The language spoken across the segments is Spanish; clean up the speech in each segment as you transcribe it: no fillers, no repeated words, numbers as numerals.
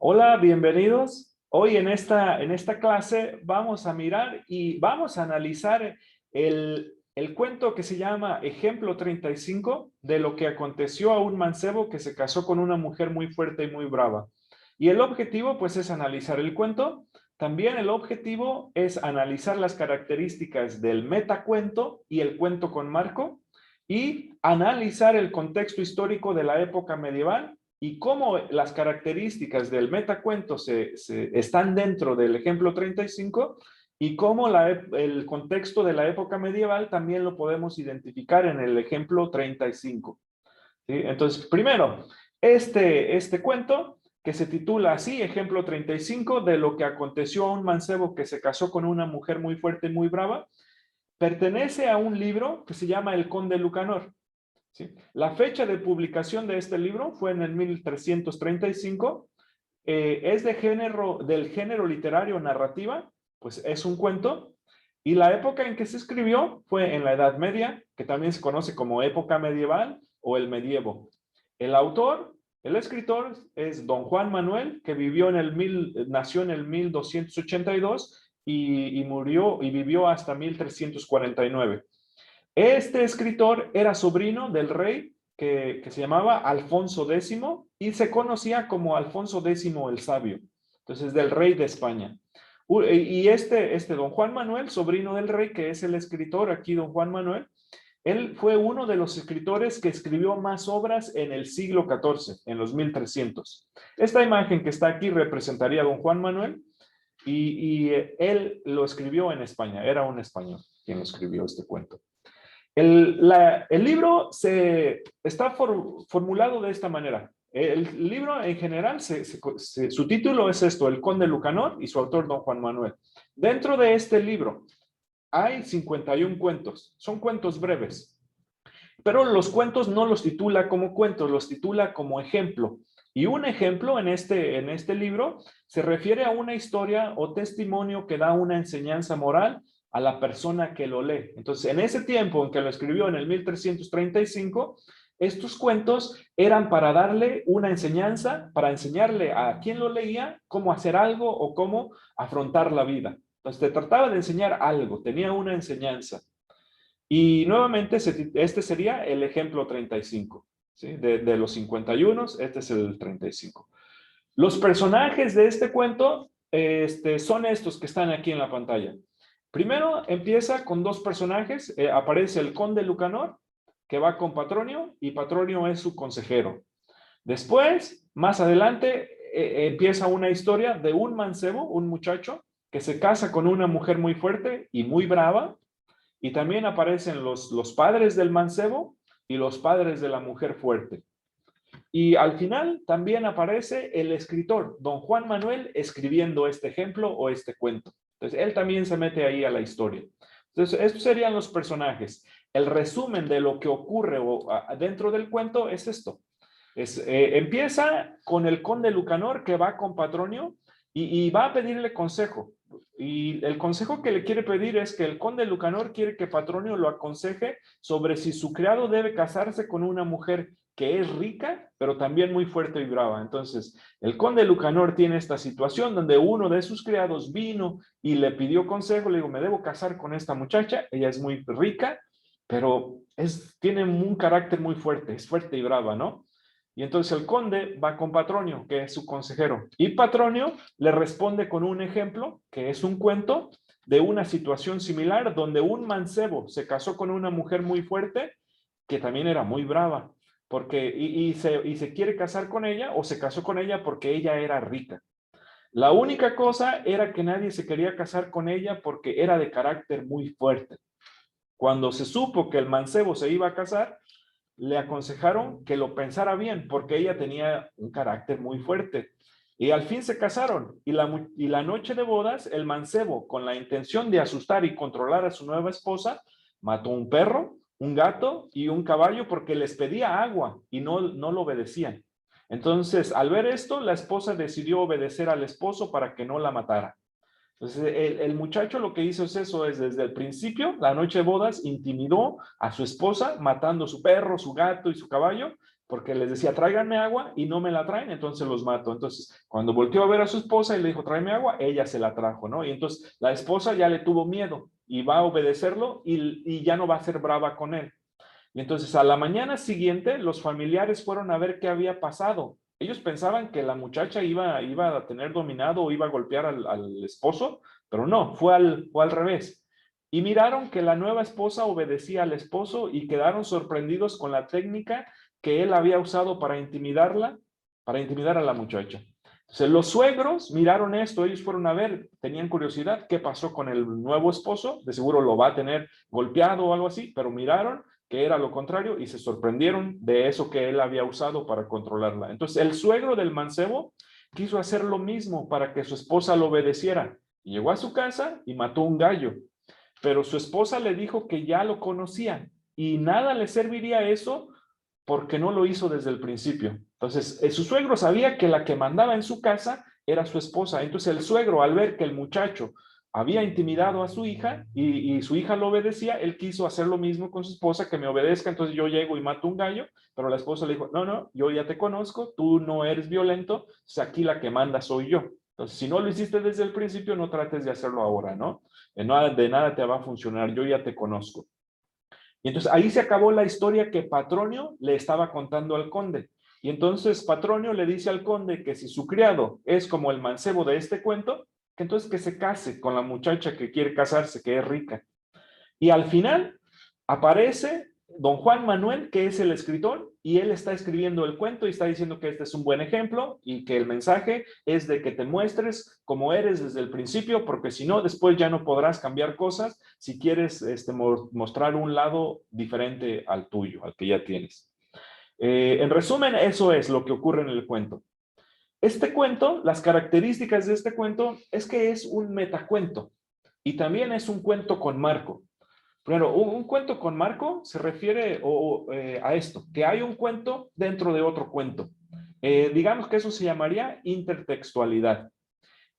Hola, bienvenidos. Hoy en esta clase vamos a mirar y vamos a analizar el cuento que se llama Ejemplo 35 de lo que aconteció a un mancebo que se casó con una mujer muy fuerte y muy brava. Y el objetivo pues es analizar el cuento. También el objetivo es analizar las características del metacuento y el cuento con marco y analizar el contexto histórico de la época medieval y cómo las características del metacuento están dentro del ejemplo 35 y cómo el contexto de la época medieval también lo podemos identificar en el ejemplo 35. ¿Sí? Entonces, primero, este cuento que se titula así, ejemplo 35, de lo que aconteció a un mancebo que se casó con una mujer muy fuerte y muy brava, pertenece a un libro que se llama El Conde Lucanor. ¿Sí? La fecha de publicación de este libro fue en el 1335. Es del género literario narrativa, pues es un cuento. Y la época en que se escribió fue en la Edad Media, que también se conoce como época medieval o el medievo. El autor, el escritor, es don Juan Manuel, que nació en el 1282 y murió y vivió hasta 1349. Este escritor era sobrino del rey que se llamaba Alfonso X y se conocía como Alfonso X el Sabio, entonces del rey de España. Y este don Juan Manuel, sobrino del rey, que es el escritor aquí, don Juan Manuel, él fue uno de los escritores que escribió más obras en el siglo XIV, en los 1300. Esta imagen que está aquí representaría a don Juan Manuel y él lo escribió en España, era un español quien escribió este cuento. El libro está formulado de esta manera. El libro en general, su título es esto, El Conde Lucanor, y su autor, don Juan Manuel. Dentro de este libro hay 51 cuentos. Son cuentos breves. Pero los cuentos no los titula como cuentos, los titula como ejemplo. Y un ejemplo en este libro se refiere a una historia o testimonio que da una enseñanza moral a la persona que lo lee. Entonces, en ese tiempo en que lo escribió en el 1335, estos cuentos eran para darle una enseñanza, para enseñarle a quien lo leía cómo hacer algo o cómo afrontar la vida. Entonces, te trataba de enseñar algo, tenía una enseñanza. Y nuevamente, este sería el ejemplo 35. ¿Sí? De los 51, este es el 35. Los personajes de este cuento son estos que están aquí en la pantalla. Primero empieza con dos personajes. Aparece el conde Lucanor, que va con Patronio, y Patronio es su consejero. Después, más adelante, empieza una historia de un mancebo, un muchacho, que se casa con una mujer muy fuerte y muy brava. Y también aparecen los padres del mancebo y los padres de la mujer fuerte. Y al final también aparece el escritor, don Juan Manuel, escribiendo este ejemplo o este cuento. Entonces, él también se mete ahí a la historia. Entonces, estos serían los personajes. El resumen de lo que ocurre dentro del cuento es esto. Empieza con el conde Lucanor que va con Patronio y va a pedirle consejo. Y el consejo que le quiere pedir es que el conde Lucanor quiere que Patronio lo aconseje sobre si su criado debe casarse con una mujer que es rica, pero también muy fuerte y brava. Entonces, el conde Lucanor tiene esta situación donde uno de sus criados vino y le pidió consejo, le digo, me debo casar con esta muchacha, ella es muy rica, pero tiene un carácter muy fuerte, es fuerte y brava, ¿no? Y entonces el conde va con Patronio, que es su consejero. Y Patronio le responde con un ejemplo, que es un cuento de una situación similar, donde un mancebo se casó con una mujer muy fuerte, que también era muy brava, y se quiere casar con ella, o se casó con ella porque ella era rica. La única cosa era que nadie se quería casar con ella porque era de carácter muy fuerte. Cuando se supo que el mancebo se iba a casar, le aconsejaron que lo pensara bien porque ella tenía un carácter muy fuerte. Y al fin se casaron y la noche de bodas, el mancebo, con la intención de asustar y controlar a su nueva esposa, mató un perro, un gato y un caballo porque les pedía agua y no lo obedecían. Entonces, al ver esto, la esposa decidió obedecer al esposo para que no la matara. Entonces, el muchacho lo que hizo es eso, es desde el principio, la noche de bodas, intimidó a su esposa, matando su perro, su gato y su caballo, porque les decía, tráiganme agua y no me la traen, entonces los mato. Entonces, cuando volteó a ver a su esposa y le dijo, tráeme agua, ella se la trajo, ¿no? Y entonces la esposa ya le tuvo miedo y va a obedecerlo y ya no va a ser brava con él. Y entonces a la mañana siguiente los familiares fueron a ver qué había pasado. Ellos pensaban que la muchacha iba a tener dominado o iba a golpear al esposo, pero no, fue al revés. Y miraron que la nueva esposa obedecía al esposo y quedaron sorprendidos con la técnica que él había usado para intimidar a la muchacha. Entonces los suegros miraron esto, ellos fueron a ver, tenían curiosidad qué pasó con el nuevo esposo, de seguro lo va a tener golpeado o algo así, pero miraron que era lo contrario y se sorprendieron de eso que él había usado para controlarla. Entonces el suegro del mancebo quiso hacer lo mismo para que su esposa lo obedeciera. Llegó a su casa y mató un gallo, pero su esposa le dijo que ya lo conocía y nada le serviría eso porque no lo hizo desde el principio. Entonces, su suegro sabía que la que mandaba en su casa era su esposa. Entonces, el suegro, al ver que el muchacho había intimidado a su hija y su hija lo obedecía, él quiso hacer lo mismo con su esposa, que me obedezca, entonces yo llego y mato un gallo, pero la esposa le dijo, no, no, yo ya te conozco, tú no eres violento, aquí la que manda soy yo. Entonces, si no lo hiciste desde el principio, no trates de hacerlo ahora, ¿no? De nada te va a funcionar, yo ya te conozco. Y entonces ahí se acabó la historia que Patronio le estaba contando al conde. Y entonces Patronio le dice al conde que si su criado es como el mancebo de este cuento, que entonces que se case con la muchacha que quiere casarse, que es rica. Y al final aparece don Juan Manuel, que es el escritor, y él está escribiendo el cuento y está diciendo que este es un buen ejemplo y que el mensaje es de que te muestres como eres desde el principio, porque si no, después ya no podrás cambiar cosas si quieres mostrar un lado diferente al tuyo, al que ya tienes. En resumen, eso es lo que ocurre en el cuento. Este cuento, las características de este cuento es que es un metacuento y también es un cuento con marco. Primero, un cuento con marco se refiere a esto, que hay un cuento dentro de otro cuento. Digamos que eso se llamaría intertextualidad.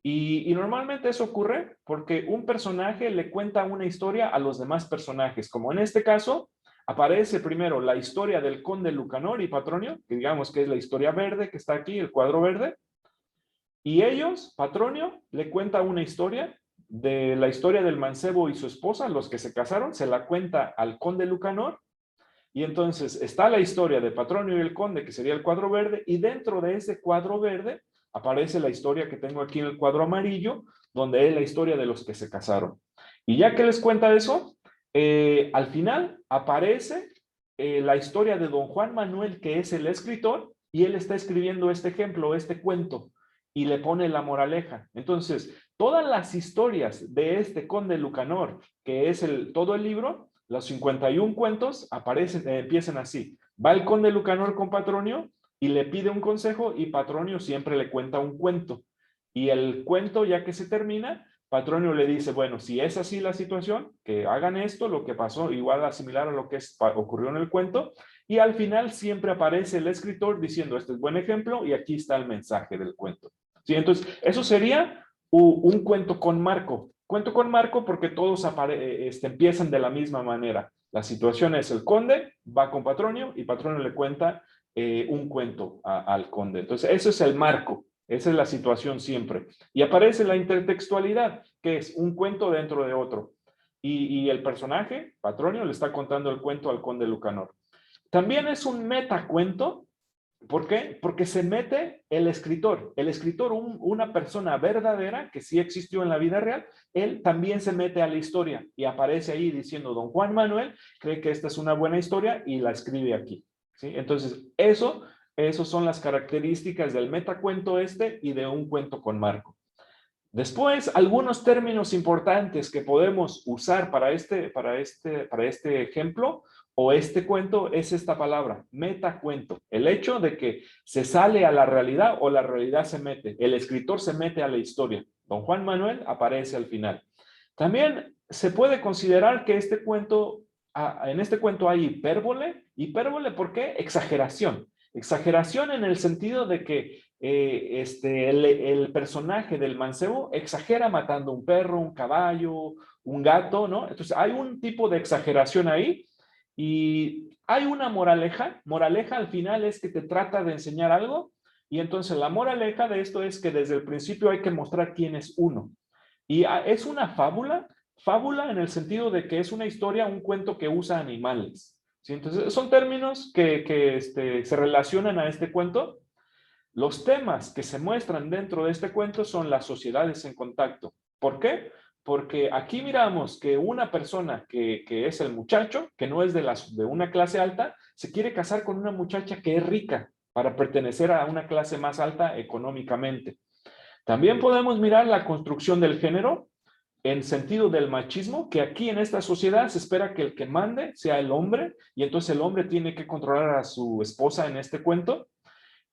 Y normalmente eso ocurre porque un personaje le cuenta una historia a los demás personajes, como en este caso aparece primero la historia del conde Lucanor y Patronio, que digamos que es la historia verde que está aquí, el cuadro verde, y ellos, Patronio, le cuenta una historia de la historia del mancebo y su esposa, los que se casaron, se la cuenta al conde Lucanor, y entonces está la historia de Patronio y el conde, que sería el cuadro verde, y dentro de ese cuadro verde aparece la historia que tengo aquí en el cuadro amarillo, donde es la historia de los que se casaron. Y ya que les cuenta eso, al final aparece la historia de don Juan Manuel, que es el escritor, y él está escribiendo este ejemplo, este cuento, y le pone la moraleja. Entonces, todas las historias de este conde Lucanor, que es todo el libro, los 51 cuentos aparecen, empiezan así. Va el conde Lucanor con Patronio y le pide un consejo y Patronio siempre le cuenta un cuento. Y el cuento, ya que se termina, Patronio le dice, bueno, si es así la situación, que hagan esto, lo que pasó, igual a similar a lo que ocurrió en el cuento, y al final siempre aparece el escritor diciendo, este es buen ejemplo y aquí está el mensaje del cuento. ¿Sí? Entonces, eso sería un cuento con marco. Cuento con marco porque todos empiezan de la misma manera. La situación es el conde va con Patronio y Patronio le cuenta un cuento al conde. Entonces, eso es el marco. Esa es la situación siempre. Y aparece la intertextualidad, que es un cuento dentro de otro. Y el personaje, Patronio, le está contando el cuento al conde Lucanor. También es un metacuento. ¿Por qué? Porque se mete el escritor. El escritor, una persona verdadera que sí existió en la vida real, él también se mete a la historia y aparece ahí diciendo, don Juan Manuel cree que esta es una buena historia y la escribe aquí. ¿Sí? Entonces, esos son las características del metacuento y de un cuento con marco. Después, algunos términos importantes que podemos usar para este ejemplo o este cuento es esta palabra, metacuento. El hecho de que se sale a la realidad o la realidad se mete. El escritor se mete a la historia. Don Juan Manuel aparece al final. También se puede considerar que en este cuento hay hipérbole. ¿Hipérbole por qué? Exageración. Exageración en el sentido de que el personaje del mancebo exagera matando un perro, un caballo, un gato, ¿no? Entonces hay un tipo de exageración ahí y hay una moraleja. Moraleja al final es que te trata de enseñar algo, y entonces la moraleja de esto es que desde el principio hay que mostrar quién es uno. Y es una fábula en el sentido de que es una historia, un cuento que usa animales, ¿sí? Entonces son términos que se relacionan a este cuento. Los temas que se muestran dentro de este cuento son las sociedades en contacto. ¿Por qué? Porque aquí miramos que una persona que es el muchacho, que no es de una clase alta, se quiere casar con una muchacha que es rica para pertenecer a una clase más alta económicamente. También podemos mirar la construcción del género en sentido del machismo, que aquí en esta sociedad se espera que el que mande sea el hombre, y entonces el hombre tiene que controlar a su esposa en este cuento.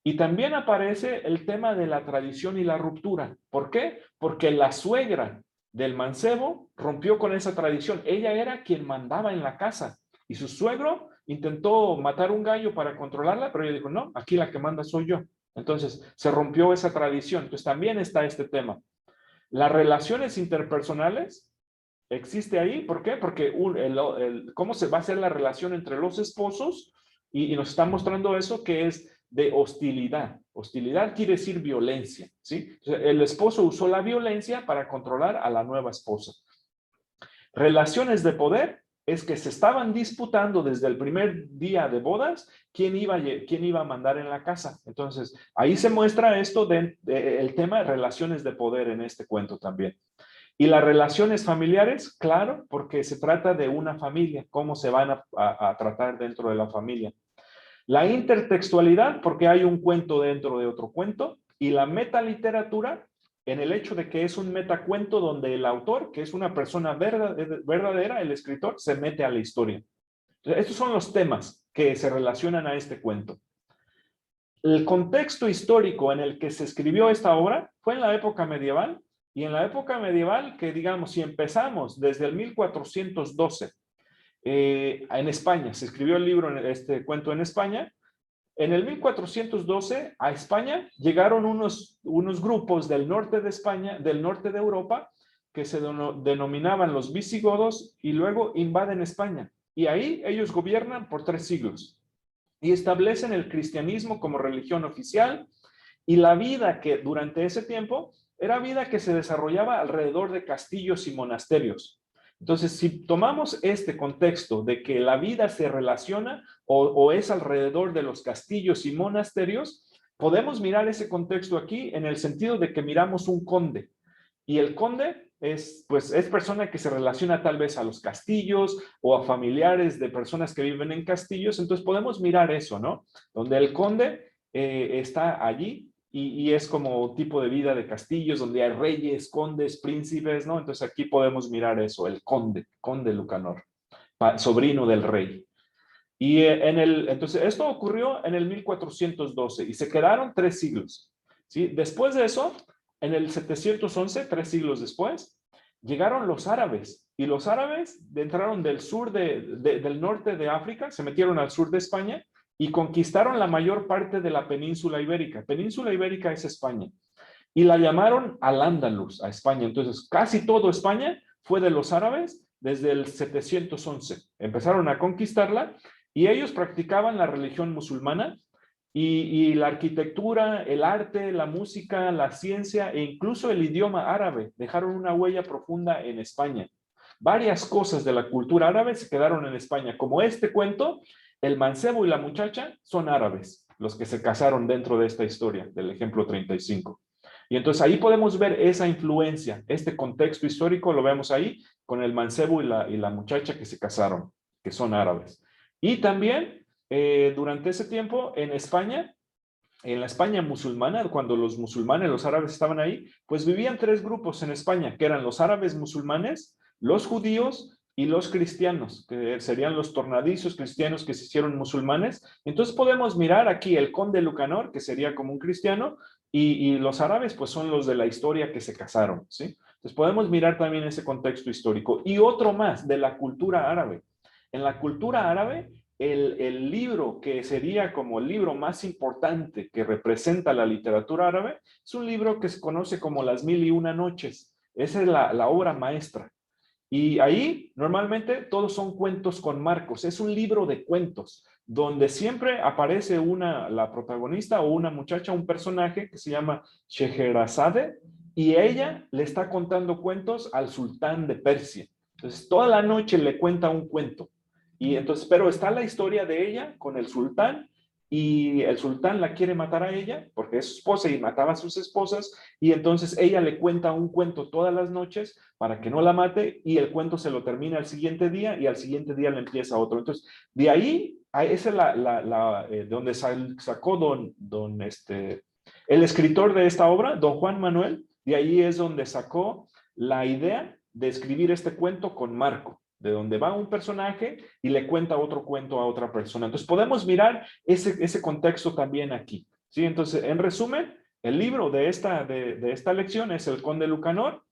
Y también aparece el tema de la tradición y la ruptura. ¿Por qué? Porque la suegra del mancebo rompió con esa tradición. Ella era quien mandaba en la casa y su suegro intentó matar un gallo para controlarla, pero ella dijo, no, aquí la que manda soy yo. Entonces se rompió esa tradición. Entonces también está este tema. Las relaciones interpersonales existe ahí. ¿Por qué? Porque cómo se va a hacer la relación entre los esposos, y nos está mostrando eso que es de hostilidad. Hostilidad quiere decir violencia, ¿sí? El esposo usó la violencia para controlar a la nueva esposa. Relaciones de poder es que se estaban disputando desde el primer día de bodas quién iba a mandar en la casa. Entonces, ahí se muestra esto el tema de relaciones de poder en este cuento también. Y las relaciones familiares, claro, porque se trata de una familia, cómo se van a tratar dentro de la familia. La intertextualidad, porque hay un cuento dentro de otro cuento, y la metaliteratura, en el hecho de que es un metacuento donde el autor, que es una persona verdadera, el escritor, se mete a la historia. Entonces, estos son los temas que se relacionan a este cuento. El contexto histórico en el que se escribió esta obra fue en la época medieval, y en la época medieval, que digamos, si empezamos desde el 1412, en España, se escribió el libro, este cuento en España. En el 1412 a España llegaron unos grupos del norte de España, del norte de Europa, que se denominaban los visigodos, y luego invaden España. Y ahí ellos gobiernan por 3 siglos y establecen el cristianismo como religión oficial, y la vida que durante ese tiempo era vida que se desarrollaba alrededor de castillos y monasterios. Entonces, si tomamos este contexto de que la vida se relaciona o es alrededor de los castillos y monasterios, podemos mirar ese contexto aquí en el sentido de que miramos un conde. Y el conde pues, es persona que se relaciona tal vez a los castillos o a familiares de personas que viven en castillos. Entonces podemos mirar eso, ¿no? Donde el conde está allí, y es como tipo de vida de castillos, donde hay reyes, condes, príncipes, ¿no? Entonces aquí podemos mirar eso, el conde Lucanor, sobrino del rey. Y entonces esto ocurrió en el 1412 y se quedaron 3 siglos, ¿sí? Después de eso, en el 711, 3 siglos después, llegaron los árabes, y los árabes entraron del sur del norte de África, se metieron al sur de España y conquistaron la mayor parte de la península ibérica. Península ibérica es España. Y la llamaron Al-Ándalus, a España. Entonces, casi todo España fue de los árabes desde el 711. Empezaron a conquistarla, y ellos practicaban la religión musulmana, y la arquitectura, el arte, la música, la ciencia e incluso el idioma árabe dejaron una huella profunda en España. Varias cosas de la cultura árabe se quedaron en España, como este cuento. El mancebo y la muchacha son árabes, los que se casaron dentro de esta historia del ejemplo 35. Y entonces ahí podemos ver esa influencia, este contexto histórico lo vemos ahí con el mancebo y la muchacha que se casaron, que son árabes. Y también durante ese tiempo en España, en la España musulmana, cuando los musulmanes, los árabes estaban ahí, pues vivían 3 grupos en España, que eran los árabes musulmanes, los judíos y los cristianos, que serían los tornadizos cristianos que se hicieron musulmanes. Entonces podemos mirar aquí el conde Lucanor, que sería como un cristiano, y los árabes pues son los de la historia que se casaron, ¿sí? Entonces podemos mirar también ese contexto histórico. Y otro más de la cultura árabe. En la cultura árabe, el libro que sería como el libro más importante que representa la literatura árabe es un libro que se conoce como Las Mil y Una Noches. Esa es la obra maestra. Y ahí normalmente todos son cuentos con marcos. Es un libro de cuentos donde siempre aparece la protagonista o una muchacha, un personaje que se llama Scheherazade, y ella le está contando cuentos al sultán de Persia. Entonces, toda la noche le cuenta un cuento. Y entonces, pero está la historia de ella con el sultán, y el sultán la quiere matar a ella porque es su esposa y mataba a sus esposas, y entonces ella le cuenta un cuento todas las noches para que no la mate, y el cuento se lo termina al siguiente día y al siguiente día le empieza otro. Entonces, de ahí, esa es donde sacó el escritor de esta obra, don Juan Manuel, de ahí es donde sacó la idea de escribir este cuento con marco, de donde va un personaje y le cuenta otro cuento a otra persona. Entonces podemos mirar ese contexto también aquí, ¿sí? Entonces, en resumen, el libro de esta lección es El Conde Lucanor,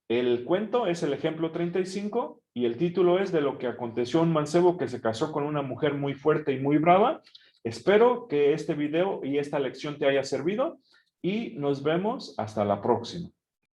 el cuento es el ejemplo 35 y el título es de lo que aconteció a un mancebo que se casó con una mujer muy fuerte y muy brava. Espero que este video y esta lección te haya servido y nos vemos hasta la próxima.